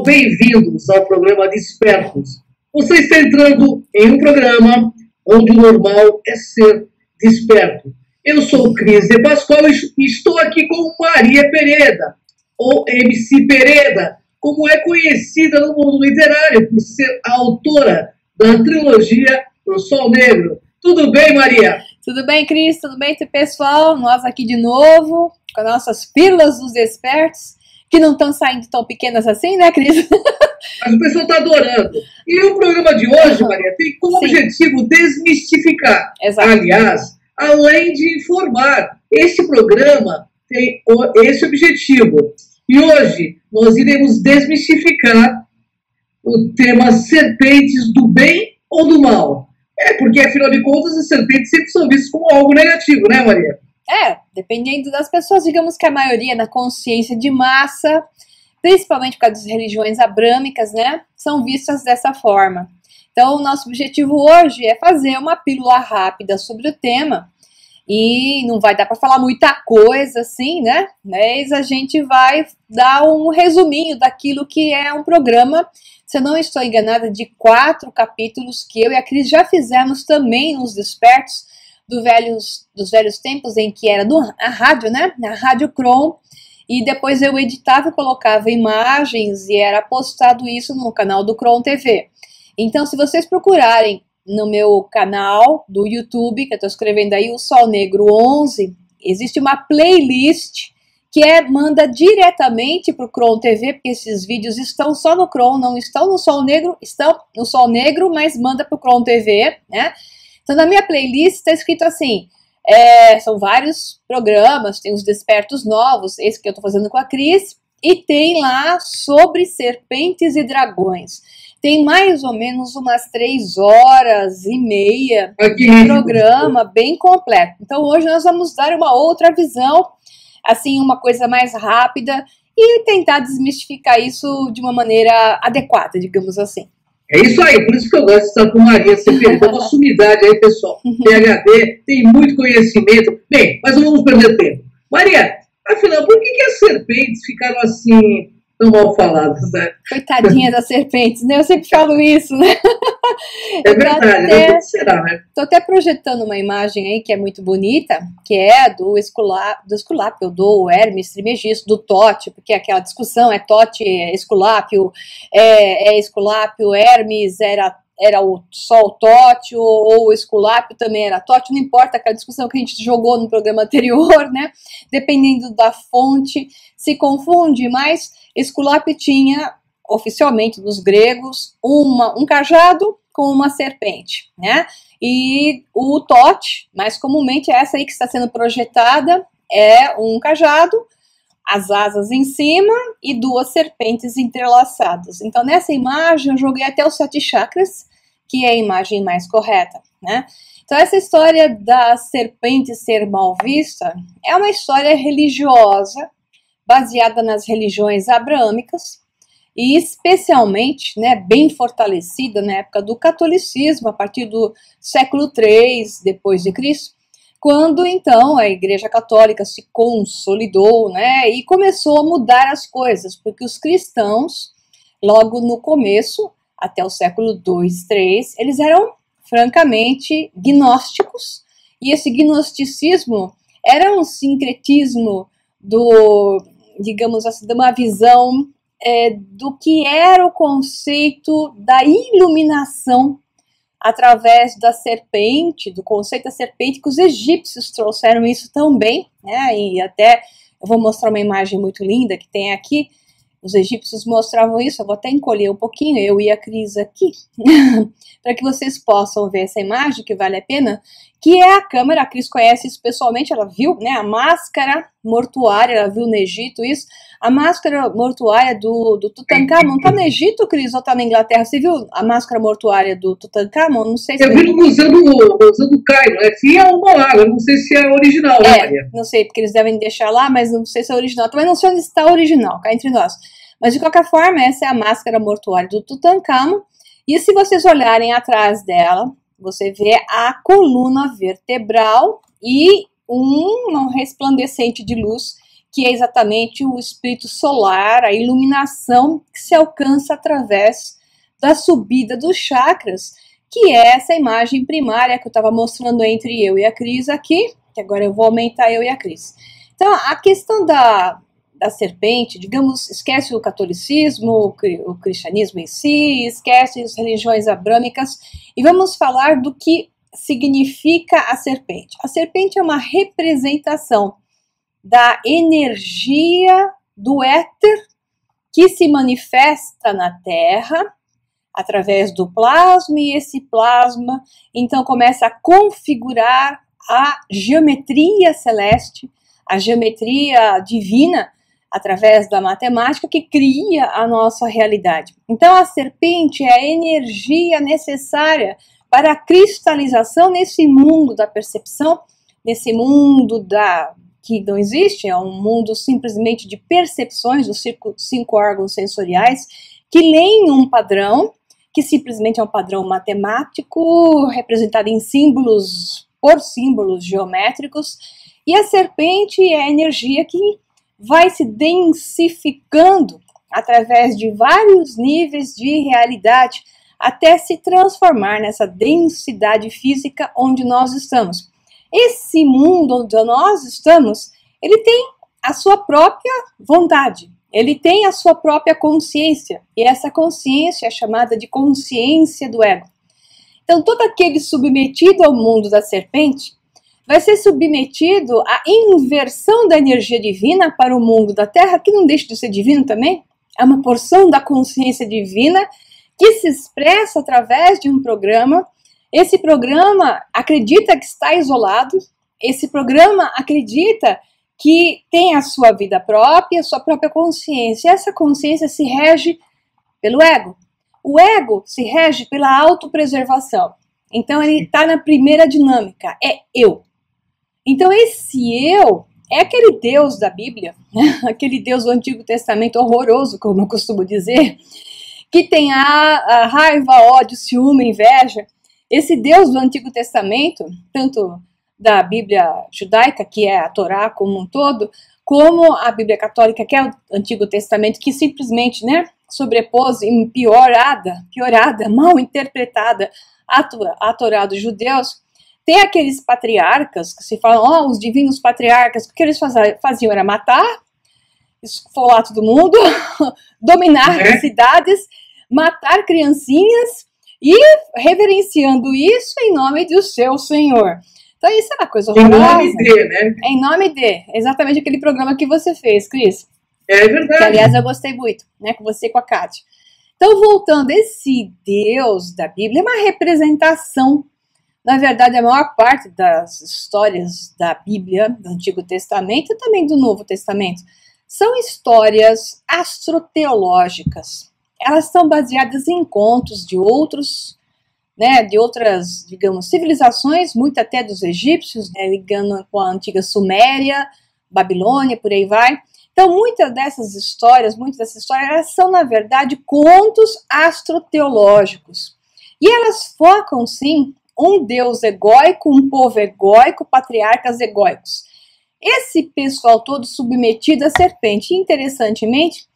bem-vindos ao programa Despertos. Você está entrando em um programa onde o normal é ser desperto. Eu sou Cris de Pascoal e estou aqui com Maria Pereda, ou MC Pereda, como é conhecida no mundo literário por ser a autora da trilogia O Sol Negro. Tudo bem, Maria? Tudo bem, Cris? Tudo bem, pessoal? Nós aqui de novo, com as nossas pílulas dos despertos, que não estão saindo tão pequenas assim, né, Cris? Mas o pessoal está adorando. E o programa de hoje, Maria, tem como objetivo desmistificar. Exato. Aliás, além de informar, esse programa tem esse objetivo. E hoje nós iremos desmistificar o tema serpentes do bem ou do mal. Porque, afinal de contas, as serpentes sempre são vistas como algo negativo, né, Maria? Dependendo das pessoas, digamos que a maioria na consciência de massa, principalmente por causa das religiões abrâmicas, né, são vistas dessa forma. Então, o nosso objetivo hoje é fazer uma pílula rápida sobre o tema, e não vai dar para falar muita coisa assim, né, mas a gente vai dar um resuminho daquilo que é um programa, se eu não estou enganada, de 4 capítulos que eu e a Cris já fizemos também nos Despertos, dos velhos tempos em que era a rádio, né? Na Rádio Kron, e depois eu editava e colocava imagens e era postado isso no canal do Kron TV. Então, se vocês procurarem no meu canal do YouTube, que eu estou escrevendo aí, o Sol Negro 11, existe uma playlist que manda diretamente para o Kron TV, porque esses vídeos estão só no Kron, não estão no Sol Negro, estão no Sol Negro, mas manda para o Kron TV, né? Então, na minha playlist está escrito assim, são vários programas, tem os Despertos Novos, esse que eu estou fazendo com a Cris, e tem lá sobre serpentes e dragões. Tem mais ou menos umas 3h30 de programa, bem completo. Então, hoje nós vamos dar uma outra visão, assim, uma coisa mais rápida, e tentar desmistificar isso de uma maneira adequada, digamos assim. É isso aí, por isso que eu gosto de estar com Maria Pereda, uma sumidade aí, pessoal. PhD, tem muito conhecimento. Bem, mas não vamos perder tempo. Maria, afinal, por que as serpentes ficaram assim, tão mal faladas, né? Coitadinha das serpentes, né? Eu sempre falo isso, né? É verdade, né? Por que será, né? Tô até projetando uma imagem aí que é muito bonita, que é do Esculápio, do Hermes Trismegisto, do Tote, porque aquela discussão é Tote, Esculápio, Esculápio, Hermes era o Sol Tote, ou o Esculápio também era Tote, não importa, aquela discussão que a gente jogou no programa anterior, né? Dependendo da fonte, se confunde, mas Esculápio tinha, oficialmente dos gregos, um cajado com uma serpente, né? E o Tote, mais comumente essa aí que está sendo projetada, é um cajado, as asas em cima e 2 serpentes entrelaçadas. Então, nessa imagem, eu joguei até os 7 chakras, que é a imagem mais correta, né? Então, essa história da serpente ser mal vista é uma história religiosa, baseada nas religiões abrâmicas, e especialmente, né, bem fortalecida na época do catolicismo, a partir do século III depois de Cristo, quando então a Igreja Católica se consolidou, né, e começou a mudar as coisas, porque os cristãos, logo no começo, até o século II, III, eles eram francamente gnósticos, e esse gnosticismo era um sincretismo digamos assim, de uma visão do que era o conceito da iluminação através da serpente, do conceito da serpente, que os egípcios trouxeram isso também, né? E até eu vou mostrar uma imagem muito linda que tem aqui. Os egípcios mostravam isso, eu vou até encolher um pouquinho, eu e a Cris aqui, para que vocês possam ver essa imagem, que vale a pena, que é a câmera, a Cris conhece isso pessoalmente, ela viu, né, a máscara mortuária, ela viu no Egito isso, a máscara mortuária do Tutankhamon, tá no Egito, Cris, ou tá na Inglaterra? Você viu a máscara mortuária do Tutankhamon? Não sei se... Eu vi no Museu do Cairo, né? Se é uma lá, eu não sei se é original, né, Maria? Não sei, porque eles devem deixar lá, mas não sei se é original, também não sei onde está original, cá entre nós. Mas, de qualquer forma, essa é a máscara mortuária do Tutankhamon. E se vocês olharem atrás dela, você vê a coluna vertebral e um resplandecente de luz que é exatamente o espírito solar, a iluminação que se alcança através da subida dos chakras, que é essa imagem primária que eu estava mostrando entre eu e a Cris aqui, que agora eu vou aumentar eu e a Cris. Então, a questão da serpente, digamos, esquece o catolicismo, o cristianismo em si, esquece as religiões abrâmicas, e vamos falar do que significa a serpente. A serpente é uma representação da energia do éter que se manifesta na Terra através do plasma, e esse plasma então começa a configurar a geometria celeste, a geometria divina, através da matemática que cria a nossa realidade. Então a serpente é a energia necessária para a cristalização nesse mundo da percepção, nesse mundo que não existe, é um mundo simplesmente de percepções dos 5 órgãos sensoriais que leem um padrão, que simplesmente é um padrão matemático, representado em símbolos, por símbolos geométricos, e a serpente é a energia que vai se densificando através de vários níveis de realidade, até se transformar nessa densidade física onde nós estamos. Esse mundo onde nós estamos, ele tem a sua própria vontade, ele tem a sua própria consciência, e essa consciência é chamada de consciência do ego. Então, todo aquele submetido ao mundo da serpente vai ser submetido à inversão da energia divina para o mundo da Terra, que não deixa de ser divino também, é uma porção da consciência divina que se expressa através de um programa. Esse programa acredita que está isolado, esse programa acredita que tem a sua vida própria, a sua própria consciência. Essa consciência se rege pelo ego. O ego se rege pela autopreservação. Então ele está na primeira dinâmica, é eu. Então esse eu é aquele Deus da Bíblia, né? Aquele Deus do Antigo Testamento horroroso, como eu costumo dizer, que tem a raiva, ódio, ciúme, inveja. Esse Deus do Antigo Testamento, tanto da Bíblia judaica, que é a Torá como um todo, como a Bíblia católica, que é o Antigo Testamento, que simplesmente, né, sobrepôs em piorada, mal interpretada a Torá dos judeus. Tem aqueles patriarcas que se falam, os divinos patriarcas, o que eles faziam era matar, esfolar todo mundo, dominar as cidades, matar criancinhas e reverenciando isso em nome do seu Senhor. Então isso é uma coisa horrorosa. Em nome de, né? Em nome de, exatamente aquele programa que você fez, Cris. É verdade. Que, aliás, eu gostei muito, né, com você e com a Kátia. Então, voltando, esse Deus da Bíblia é uma representação. Na verdade, a maior parte das histórias da Bíblia, do Antigo Testamento e também do Novo Testamento, são histórias astroteológicas. Elas são baseadas em contos de outras, digamos, civilizações, muito até dos egípcios, né, ligando com a antiga Suméria, Babilônia, por aí vai. Então, muitas dessas histórias, elas são, na verdade, contos astroteológicos. E elas focam, sim, um Deus egóico, um povo egóico, patriarcas egóicos. Esse pessoal todo submetido à serpente. Interessantemente,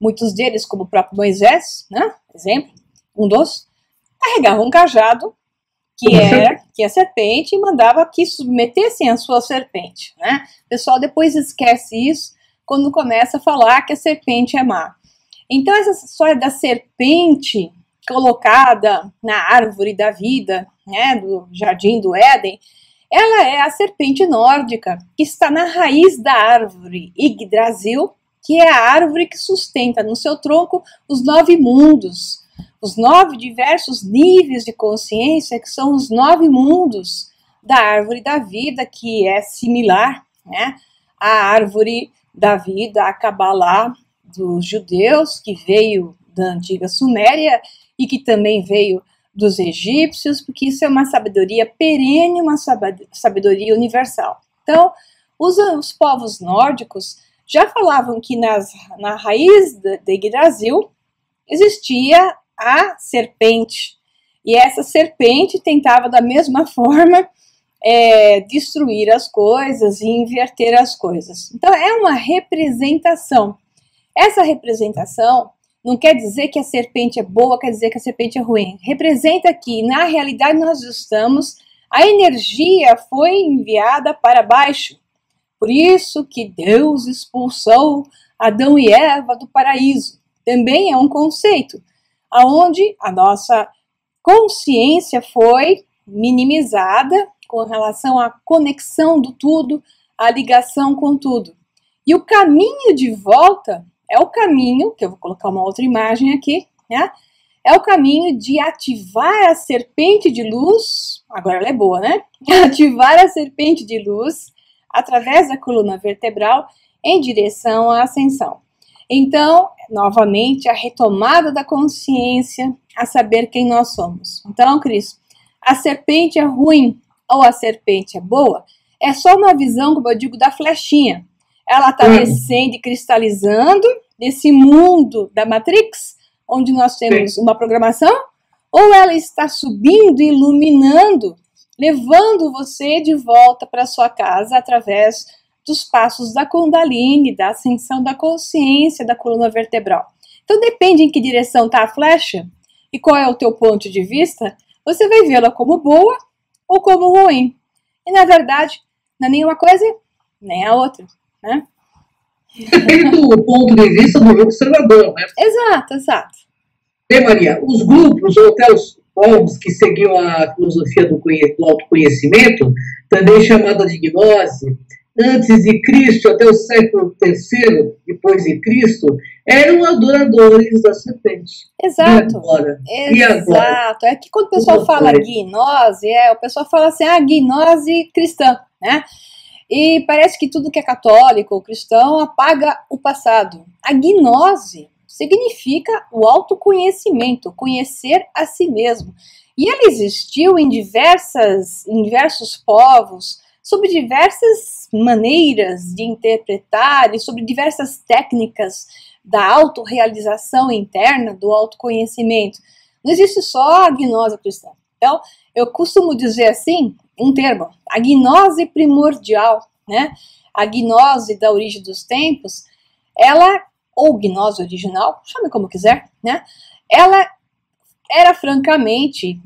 muitos deles, como o próprio Moisés, né, exemplo, um dos, carregavam um cajado, que é a serpente, e mandava que submetessem a sua serpente. Né? O pessoal depois esquece isso quando começa a falar que a serpente é má. Então, essa história da serpente colocada na árvore da vida, né, do jardim do Éden, ela é a serpente nórdica, que está na raiz da árvore Yggdrasil, que é a árvore que sustenta no seu tronco os 9 mundos, os 9 diversos níveis de consciência, que são os 9 mundos da árvore da vida, que é similar, né, à árvore da vida, a Kabbalah dos judeus, que veio da antiga Suméria e que também veio dos egípcios, porque isso é uma sabedoria perene, uma sabedoria universal. Então, os povos nórdicos já falavam que na raiz de Yggdrasil existia a serpente, e essa serpente tentava da mesma forma destruir as coisas e inverter as coisas. Então, é uma representação. Essa representação não quer dizer que a serpente é boa, quer dizer que a serpente é ruim. Representa que, na realidade, nós estamos, a energia foi enviada para baixo. Por isso que Deus expulsou Adão e Eva do paraíso. Também é um conceito, onde a nossa consciência foi minimizada com relação à conexão do tudo, à ligação com tudo. E o caminho de volta é o caminho, que eu vou colocar uma outra imagem aqui, né? É o caminho de ativar a serpente de luz, agora ela é boa, né? Ativar a serpente de luz através da coluna vertebral em direção à ascensão. Então, novamente, a retomada da consciência, a saber quem nós somos. Então, Cris, a serpente é ruim ou a serpente é boa? É só uma visão, como eu digo, da flechinha. Ela está descendo e cristalizando nesse mundo da Matrix, onde nós temos uma programação, ou ela está subindo e iluminando, levando você de volta para sua casa através dos passos da Kundalini, da ascensão da consciência, da coluna vertebral. Então, depende em que direção está a flecha e qual é o teu ponto de vista, você vai vê-la como boa ou como ruim. E, na verdade, não é nenhuma coisa nem a outra, né? Depende do ponto de vista do observador, né? Exato, exato. Maria, os grupos ou até os povos que seguiam a filosofia do autoconhecimento, também chamada de gnose, antes de Cristo, até o século III depois de Cristo, eram adoradores da serpente. Exato. E agora? Exato. É que quando o pessoal fala gnose, o pessoal fala assim, gnose cristã, né? E parece que tudo que é católico ou cristão apaga o passado. A gnose significa o autoconhecimento, conhecer a si mesmo. E ela existiu em diversos povos, sob diversas maneiras de interpretar e sobre diversas técnicas da autorrealização interna, do autoconhecimento. Não existe só a gnose cristã. Então, eu costumo dizer assim, um termo, a gnose primordial, né? A gnose da origem dos tempos, ela, ou gnose original, chame como quiser, né? Ela era francamente,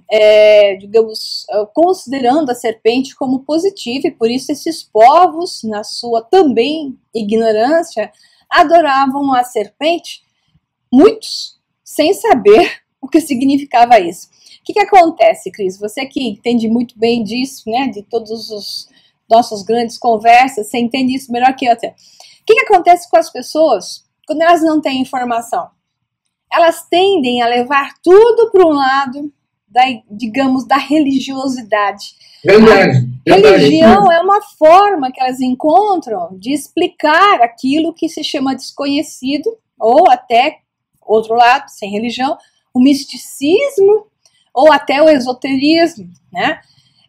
digamos, considerando a serpente como positiva, e por isso esses povos, na sua também ignorância, adoravam a serpente, muitos, sem saber o que significava isso. O que acontece, Cris? Você que entende muito bem disso, né, de todas as nossas grandes conversas, você entende isso melhor que eu até. O que acontece com as pessoas quando elas não têm informação? Elas tendem a levar tudo para um lado, digamos, da religiosidade. Verdade. Religião é uma forma que elas encontram de explicar aquilo que se chama desconhecido, ou até, outro lado, sem religião, o misticismo, ou até o esoterismo, né?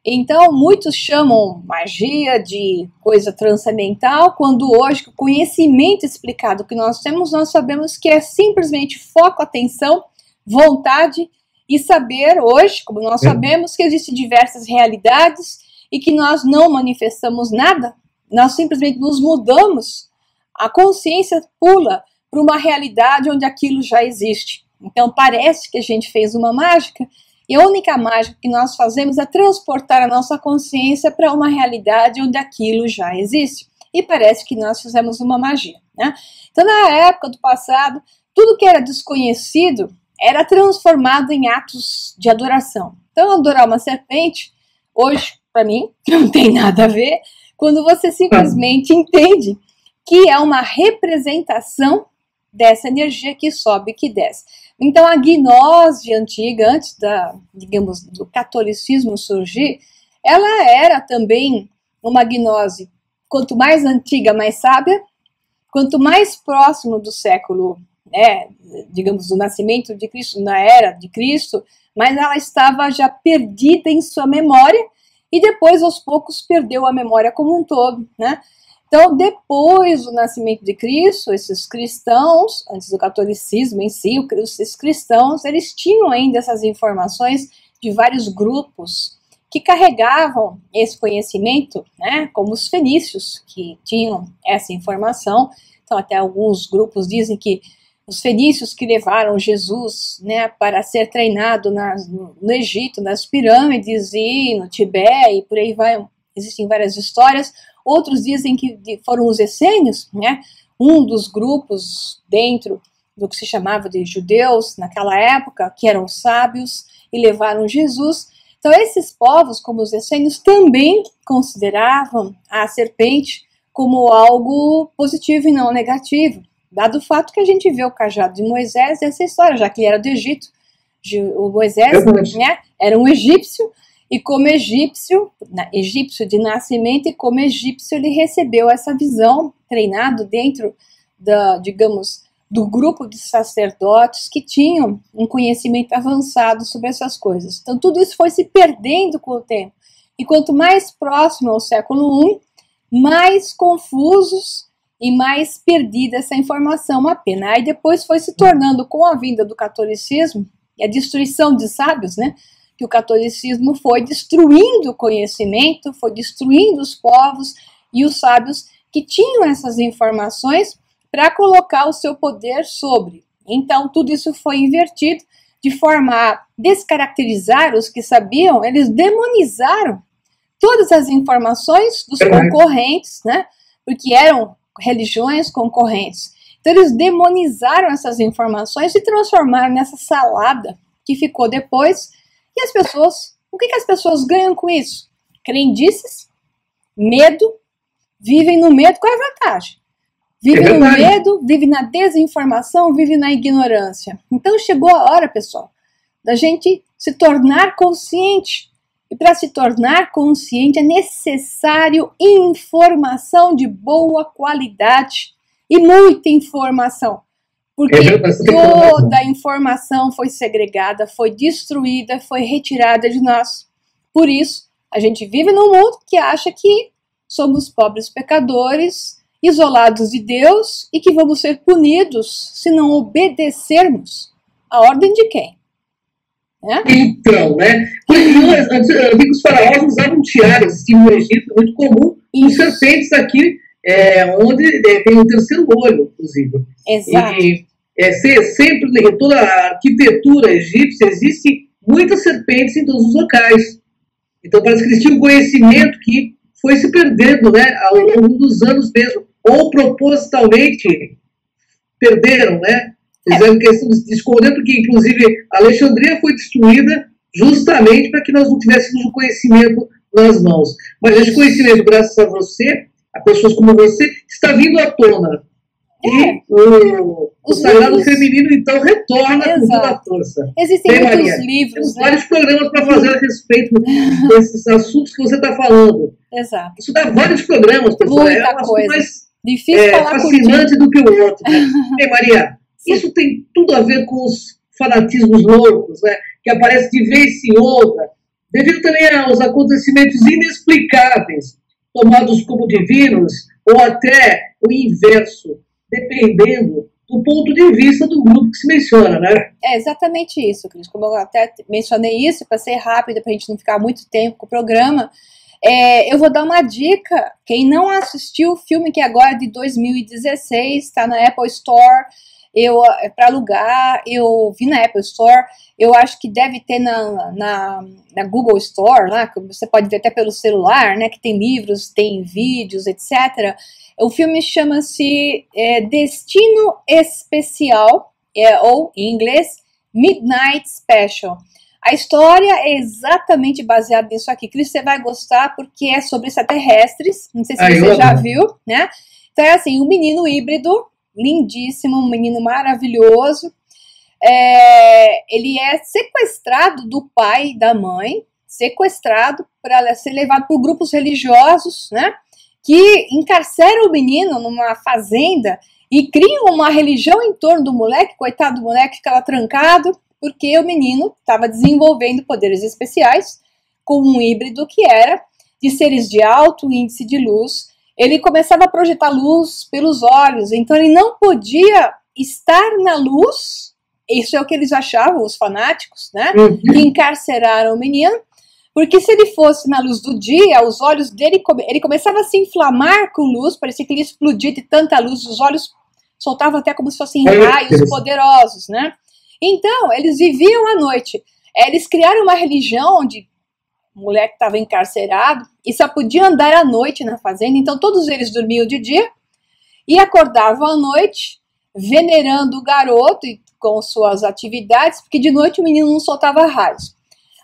Então, muitos chamam magia de coisa transcendental, quando hoje o conhecimento explicado que nós temos, nós sabemos que é simplesmente foco, atenção, vontade e saber hoje, como nós sabemos, que existem diversas realidades e que nós não manifestamos nada, nós simplesmente nos mudamos, a consciência pula para uma realidade onde aquilo já existe. Então, parece que a gente fez uma mágica, e a única mágica que nós fazemos é transportar a nossa consciência para uma realidade onde aquilo já existe. E parece que nós fizemos uma magia, né? Então, na época do passado, tudo que era desconhecido era transformado em atos de adoração. Então, adorar uma serpente, hoje, para mim, não tem nada a ver, quando você simplesmente entende que é uma representação dessa energia que sobe e que desce. Então, a gnose antiga, antes digamos, do catolicismo surgir, ela era também uma gnose, quanto mais antiga, mais sábia, quanto mais próximo do século, digamos, do nascimento de Cristo, na era de Cristo, mas ela estava já perdida em sua memória, e depois, aos poucos, perdeu a memória como um todo, né? Então, depois do nascimento de Cristo, esses cristãos, antes do catolicismo em si, esses cristãos, eles tinham ainda essas informações de vários grupos que carregavam esse conhecimento, né, como os fenícios, que tinham essa informação. Então, até alguns grupos dizem que os fenícios que levaram Jesus, né, para ser treinado no Egito, nas pirâmides e no Tibete, e por aí vai, existem várias histórias. Outros dizem que foram os essênios, né, um dos grupos dentro do que se chamava de judeus naquela época, que eram sábios e levaram Jesus. Então, esses povos, como os essênios, também consideravam a serpente como algo positivo e não negativo, dado o fato que a gente vê o cajado de Moisés essa história, já que ele era do Egito. O Moisés, né, era um egípcio, e como egípcio de nascimento, e como egípcio ele recebeu essa visão, treinado dentro digamos, do grupo de sacerdotes que tinham um conhecimento avançado sobre essas coisas. Então, tudo isso foi se perdendo com o tempo. E quanto mais próximo ao século I, mais confusos e mais perdida essa informação, uma pena. Aí depois foi se tornando, com a vinda do catolicismo, e a destruição de sábios, né? Que o catolicismo foi destruindo o conhecimento, foi destruindo os povos e os sábios que tinham essas informações para colocar o seu poder sobre. Então, tudo isso foi invertido, de forma a descaracterizar os que sabiam. Eles demonizaram todas as informações dos concorrentes, né? Porque eram religiões concorrentes. Então, eles demonizaram essas informações e transformaram nessa salada que ficou depois. E as pessoas, o que as pessoas ganham com isso? Crendices, medo, vivem no medo. Qual é a vantagem? Vive no medo, vive na desinformação, vive na ignorância. Então chegou a hora, pessoal, da gente se tornar consciente. E para se tornar consciente é necessário informação de boa qualidade e muita informação. Porque toda a informação foi segregada, foi destruída, foi retirada de nós. Por isso, a gente vive num mundo que acha que somos pobres pecadores, isolados de Deus e que vamos ser punidos se não obedecermos a ordem de quem? Né? Então, né? Os faraós usavam tiaras, assim, no Egito, muito comum, com serpentes aqui, onde tem o terceiro olho, inclusive. Exato. E sempre, em toda a arquitetura egípcia, existem muitas serpentes em todos os locais. Então, parece que eles tinham um conhecimento que foi se perdendo, né, ao longo dos anos mesmo, ou propositalmente perderam, né? Fizeram questão de esconder, porque, inclusive, Alexandria foi destruída justamente para que nós não tivéssemos o conhecimento nas mãos. Mas esse conhecimento, graças a você, a pessoas como você, está vindo à tona. E o sagrado livros feminino, então, retorna com toda a força. Existem muitos livros. Temos vários programas para fazer a respeito desses assuntos que você está falando. Exato. Isso dá vários programas, pessoal. Muita coisa. Mais difícil falar fascinante do que o outro. Né? Bem, Maria, isso tem tudo a ver com os fanatismos loucos, né? Que aparecem de vez em outra, devido também aos acontecimentos inexplicáveis, tomados como divinos, ou até o inverso, dependendo do ponto de vista do grupo que se menciona, né? É exatamente isso, Cris. Como eu até mencionei isso, para ser rápido, para a gente não ficar muito tempo com o programa, eu vou dar uma dica. Quem não assistiu o filme, que agora é de 2016, está na Apple Store, para alugar, eu vi na Apple Store, eu acho que deve ter na Google Store, lá, que você pode ver até pelo celular, né, que tem livros, tem vídeos, etc. O filme chama-se Destino Especial, ou em inglês, Midnight Special. A história é exatamente baseada nisso aqui. Cris, você vai gostar porque é sobre extraterrestres. Não sei se você já viu, né? Então é assim, um menino híbrido, lindíssimo, um menino maravilhoso. Ele é sequestrado do pai e da mãe, sequestrado para ser levado por grupos religiosos, né? Que encarceram o menino numa fazenda e criam uma religião em torno do moleque. Coitado do moleque, ficava trancado, porque o menino estava desenvolvendo poderes especiais com um híbrido que era de seres de alto índice de luz. Ele começava a projetar luz pelos olhos, então ele não podia estar na luz. Isso é o que eles achavam, os fanáticos, né? Que encarceraram o menino, Porque se ele fosse na luz do dia, os olhos dele, ele começava a se inflamar com luz, parecia que ele ia explodir de tanta luz, os olhos soltavam até como se fossem raios poderosos, né? Então, eles viviam à noite. Eles criaram uma religião onde o moleque estava encarcerado e só podia andar à noite na fazenda, então todos eles dormiam de dia e acordavam à noite, venerando o garoto e com suas atividades, porque de noite o menino não soltava raios.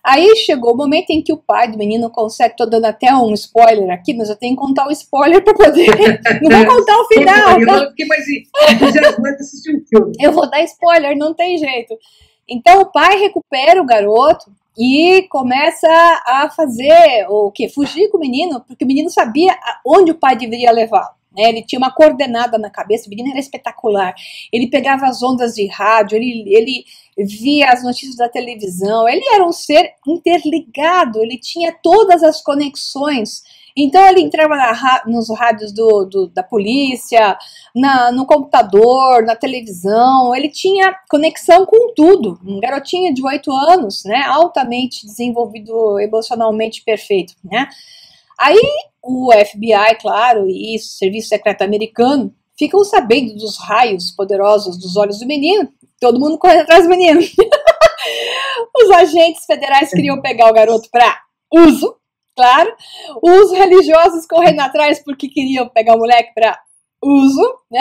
Aí chegou o momento em que o pai do menino consegue, estou dando até um spoiler aqui, mas eu tenho que contar o spoiler para poder, não vou contar o final. Eu fiquei mais entusiasmado de assistir o filme. Eu vou dar spoiler, não tem jeito. Então o pai recupera o garoto e começa a fazer o quê? Fugir com o menino, porque o menino sabia onde o pai deveria levá-lo. Ele tinha uma coordenada na cabeça, o menino era espetacular. Ele pegava as ondas de rádio, ele via as notícias da televisão, ele era um ser interligado, ele tinha todas as conexões. Então ele entrava nos rádios da polícia, no computador, na televisão, ele tinha conexão com tudo. Um garotinho de 8 anos, né, altamente desenvolvido, emocionalmente perfeito, né? Aí o FBI, claro, e o Serviço Secreto Americano ficam sabendo dos raios poderosos dos olhos do menino, todo mundo correndo atrás do menino. Os agentes federais queriam pegar o garoto para uso, claro, os religiosos correndo atrás porque queriam pegar o moleque para uso, né?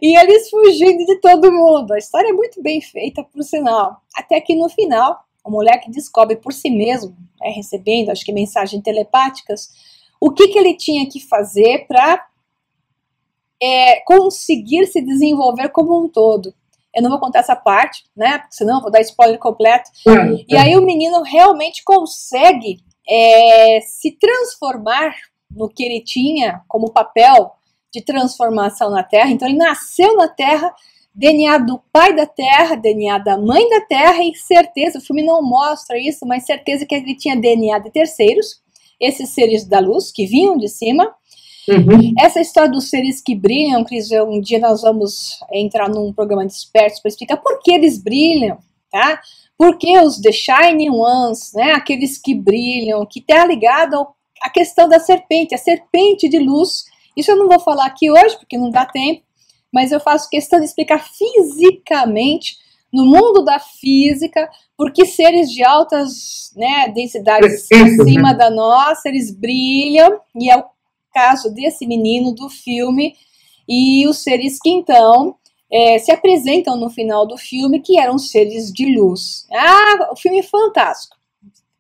E eles fugindo de todo mundo. A história é muito bem feita, por sinal. Até que no final, o moleque descobre por si mesmo, recebendo, acho que mensagens telepáticas, o que ele tinha que fazer para conseguir se desenvolver como um todo. Eu não vou contar essa parte, né? Porque senão eu vou dar spoiler completo. E aí o menino realmente consegue se transformar no que ele tinha como papel de transformação na Terra. Então ele nasceu na Terra, DNA do pai da Terra, DNA da mãe da Terra e certeza, o filme não mostra isso, mas certeza que ele tinha DNA de terceiros, esses seres da luz que vinham de cima. Essa história dos seres que brilham, Cris, um dia nós vamos entrar num programa de expertos para explicar por que eles brilham, tá? Porque os The Shining Ones, né, aqueles que brilham, que está ligado à questão da serpente, a serpente de luz. Isso eu não vou falar aqui hoje, porque não dá tempo, mas eu faço questão de explicar fisicamente, no mundo da física, porque seres de altas, né, densidades acima da nossa, eles brilham, e é o caso desse menino do filme, e os seres que então se apresentam no final do filme, que eram seres de luz. O filme é fantástico.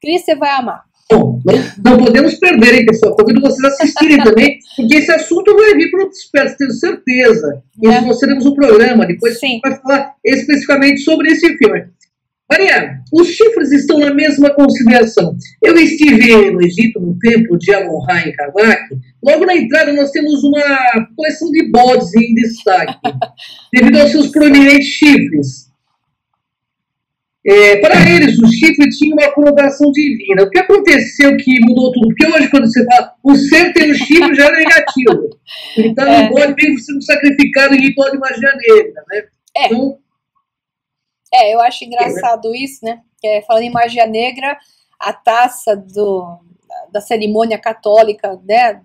Cris, você vai amar. Bom, não podemos perder, hein, pessoal? Convido vocês a assistirem também, porque esse assunto vai vir para outros expertos, tenho certeza. Nós teremos um programa, depois a gente vai falar especificamente sobre esse filme. Maria, os chifres estão na mesma consideração. Eu estive no Egito, no templo de Amon-Ra, em Karnak. Logo na entrada nós temos uma coleção de bodes em destaque, devido aos seus proeminentes chifres. Para eles, o chifre tinha uma conotação divina. O que aconteceu que mudou tudo? Porque hoje, quando você fala o ser tem um chifre, já é negativo. Então, não pode mesmo ser sacrificado em ritual de magia negra, né? Então, eu acho engraçado isso, né? Falando em magia negra, a taça da cerimônia católica, né?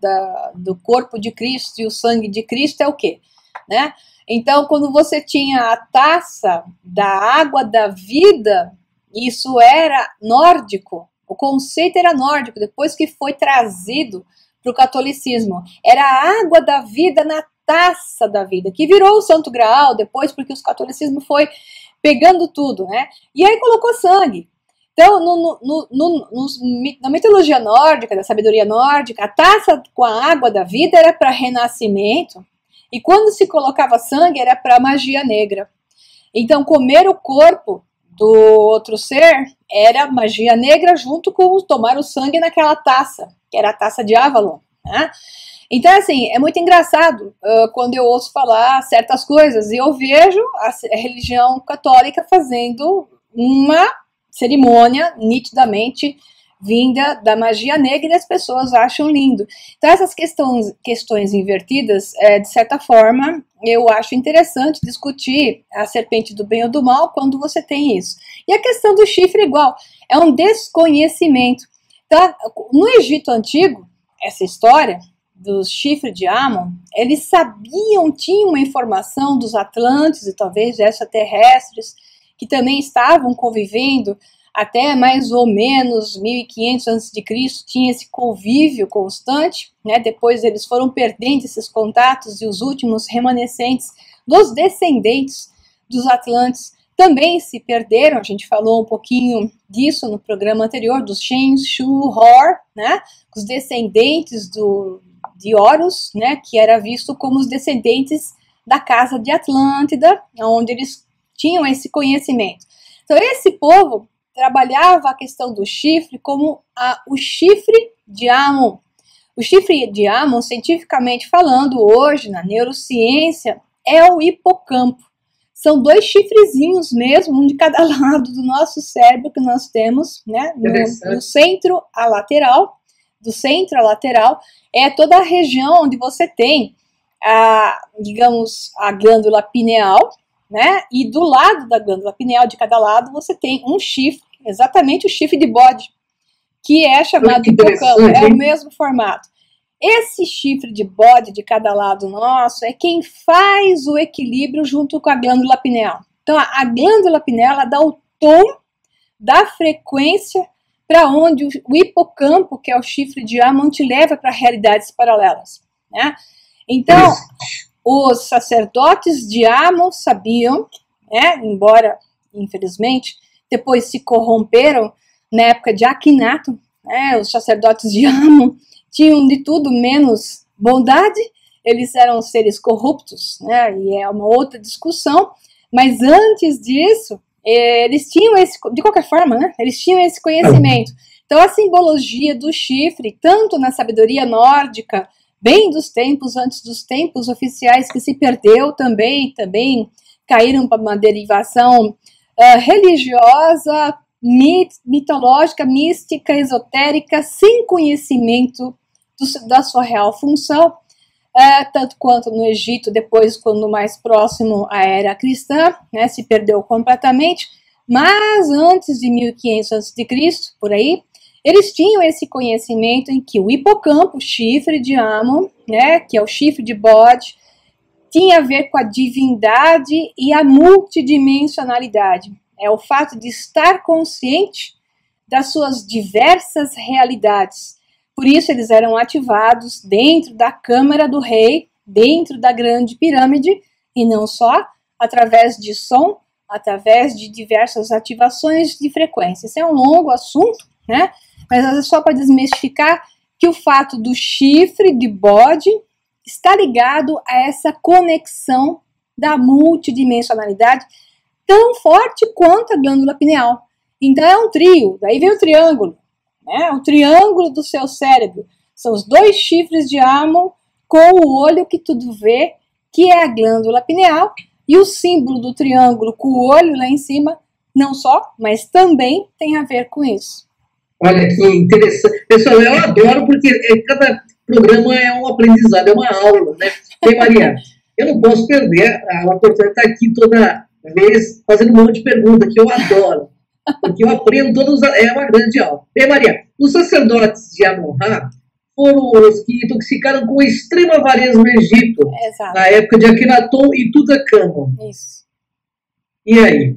Do corpo de Cristo e o sangue de Cristo é o quê? Né? Então, quando você tinha a taça da água da vida, isso era nórdico, o conceito era nórdico, depois que foi trazido para o catolicismo. Era a água da vida na taça da vida, que virou o Santo Graal depois, porque o catolicismo foi pegando tudo, né? E aí colocou sangue. Então, na mitologia nórdica, da sabedoria nórdica, a taça com a água da vida era para renascimento, e quando se colocava sangue era para magia negra. Então, comer o corpo do outro ser era magia negra junto com tomar o sangue naquela taça, que era a taça de Avalon, né? Então, assim, é muito engraçado quando eu ouço falar certas coisas e eu vejo a religião católica fazendo uma cerimônia nitidamente vinda da magia negra e as pessoas acham lindo. Então, essas questões invertidas, de certa forma, eu acho interessante discutir a serpente do bem ou do mal quando você tem isso. E a questão do chifre igual, é um desconhecimento. Tá? No Egito Antigo, essa história dos chifres de Amon, eles sabiam, tinham uma informação dos Atlantes e talvez extraterrestres, que também estavam convivendo até mais ou menos 1500 a.C., tinha esse convívio constante, né? Depois eles foram perdendo esses contatos e os últimos remanescentes dos descendentes dos Atlantes também se perderam. A gente falou um pouquinho disso no programa anterior, dos Shem, Shu, Hor, né? Os descendentes de Horus, né? Que era visto como os descendentes da casa de Atlântida, onde eles tinham esse conhecimento. Então esse povo trabalhava a questão do chifre como o chifre de Amon. O chifre de Amon, cientificamente falando, hoje na neurociência, é o hipocampo. São 2 chifrezinhos mesmo, um de cada lado do nosso cérebro que nós temos, né? No centro a lateral, do centro a lateral, é toda a região onde você tem digamos, a glândula pineal, né? E do lado da glândula pineal, de cada lado, você tem um chifre, exatamente o chifre de bode, que é chamado de hipocampo, é o mesmo formato. Esse chifre de bode de cada lado nosso é quem faz o equilíbrio junto com a glândula pineal. Então, a glândula pineal ela dá o tom da frequência para onde o hipocampo, que é o chifre de Amon, te leva para realidades paralelas, né? Então, os sacerdotes de Amon sabiam, né, embora, infelizmente, depois se corromperam na época de Akhenaton, né, os sacerdotes de Amon tinham de tudo menos bondade, eles eram seres corruptos, né, e é uma outra discussão, mas antes disso, eles tinham esse, de qualquer forma, né, eles tinham esse conhecimento. Então, a simbologia do chifre, tanto na sabedoria nórdica, bem dos tempos, antes dos tempos oficiais, que se perdeu também caíram para uma derivação religiosa, mitológica, mística, esotérica, sem conhecimento da sua real função, tanto quanto no Egito, depois, quando mais próximo à era cristã, né, se perdeu completamente, mas antes de 1500 a.C., por aí, eles tinham esse conhecimento em que o hipocampo, o chifre de Amon, né, que é o chifre de bode, tinha a ver com a divindade e a multidimensionalidade. É o fato de estar consciente das suas diversas realidades. Por isso eles eram ativados dentro da Câmara do Rei, dentro da Grande Pirâmide, e não só, através de som, através de diversas ativações de frequência. Esse é um longo assunto, né? Mas é só para desmistificar que o fato do chifre de bode está ligado a essa conexão da multidimensionalidade tão forte quanto a glândula pineal. Então é um trio, daí vem o triângulo, né? O triângulo do seu cérebro. São os 2 chifres de Amon com o olho que tudo vê, que é a glândula pineal, e o símbolo do triângulo com o olho lá em cima, não só, mas também tem a ver com isso. Olha que interessante. Pessoal, eu adoro porque cada programa é um aprendizado, é uma aula, né? E Maria, eu não posso perder a oportunidade de estar aqui toda vez fazendo um monte de perguntas que eu adoro, porque eu aprendo todos, é uma grande aula. E Maria, os sacerdotes de Amon-Ra foram os que intoxicaram com extrema avareza no Egito, na época de Akhenaton e Tutankhamon. Isso. E aí?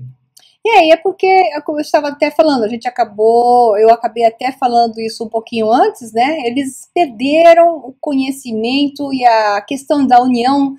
E aí é porque, como eu estava até falando, eu acabei até falando isso um pouquinho antes, né? Eles perderam o conhecimento e a questão da união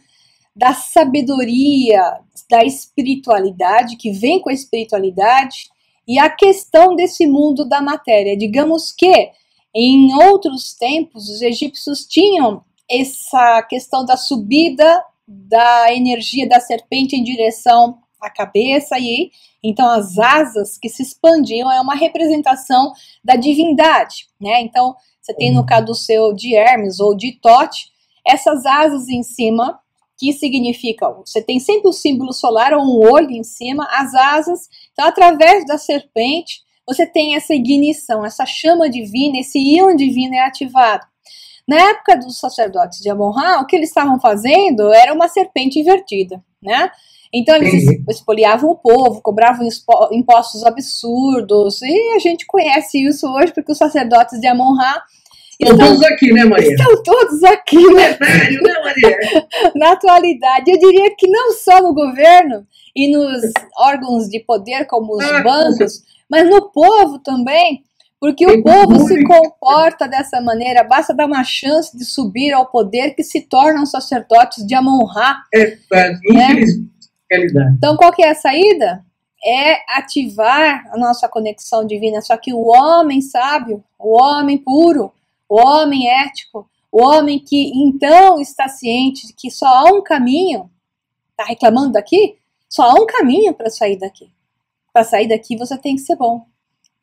da sabedoria, da espiritualidade, que vem com a espiritualidade, e a questão desse mundo da matéria. Digamos que, em outros tempos, os egípcios tinham essa questão da subida da energia da serpente em direção à cabeça, e então as asas que se expandiam é uma representação da divindade, né? Então você tem no caduceu de Hermes ou de Tote, essas asas em cima, que significam, você tem sempre o símbolo solar ou um olho em cima, as asas, então através da serpente você tem essa ignição, essa chama divina, esse íon divino é ativado. Na época dos sacerdotes de Amon-Ra, o que eles estavam fazendo era uma serpente invertida, né? Então eles espoliavam o povo, cobravam impostos absurdos, e a gente conhece isso hoje porque os sacerdotes de Amon-Ra estão todos aqui, né, Maria? Estão todos aqui, né? Sério, né, Maria? Na atualidade, eu diria que não só no governo e nos órgãos de poder como os bancos, mas no povo também, porque o povo se comporta dessa maneira, basta dar uma chance de subir ao poder que se tornam sacerdotes de Amon-Ra. Realidade. Então, qual que é a saída? É ativar a nossa conexão divina, só que o homem sábio, o homem puro, o homem ético, o homem que então está ciente de que só há um caminho, está reclamando daqui? Só há um caminho para sair daqui. Para sair daqui você tem que ser bom,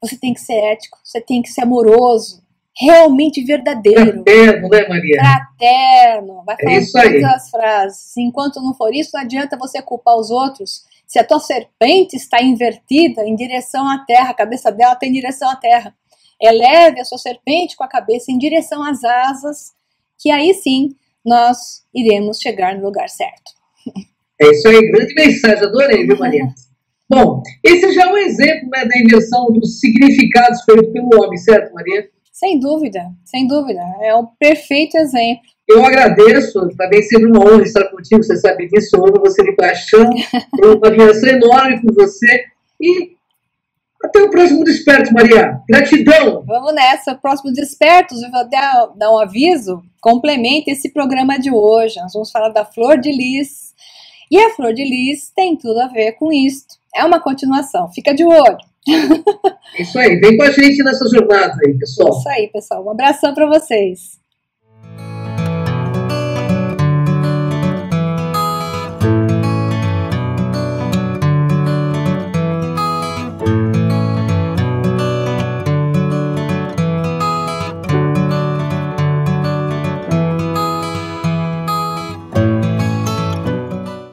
você tem que ser ético, você tem que ser amoroso, realmente verdadeiro. Fraterno, né, Maria? Fraterno. Vai falar todas as frases. Enquanto não for isso, não adianta você culpar os outros. Se a tua serpente está invertida em direção à terra, a cabeça dela está em direção à terra. Eleve a sua serpente com a cabeça em direção às asas, que aí sim nós iremos chegar no lugar certo. É isso aí, grande mensagem, adorei, viu, Maria? Bom, esse já é um exemplo, né, da inversão dos significados feito pelo homem, certo, Maria? Sem dúvida, é um perfeito exemplo. Eu agradeço, também sempre uma honra estar contigo, você sabe disso, eu amo você de paixão, tenho uma admiração enorme por você, e até o próximo Desperto, Maria. Gratidão! Vamos nessa, próximo Despertos, eu vou dar um aviso, complemente esse programa de hoje, nós vamos falar da Flor de Lis, e a Flor de Lis tem tudo a ver com isto, é uma continuação, fica de olho. Isso aí, vem com a gente nessa jornada aí, pessoal. Isso aí, pessoal, um abração para vocês.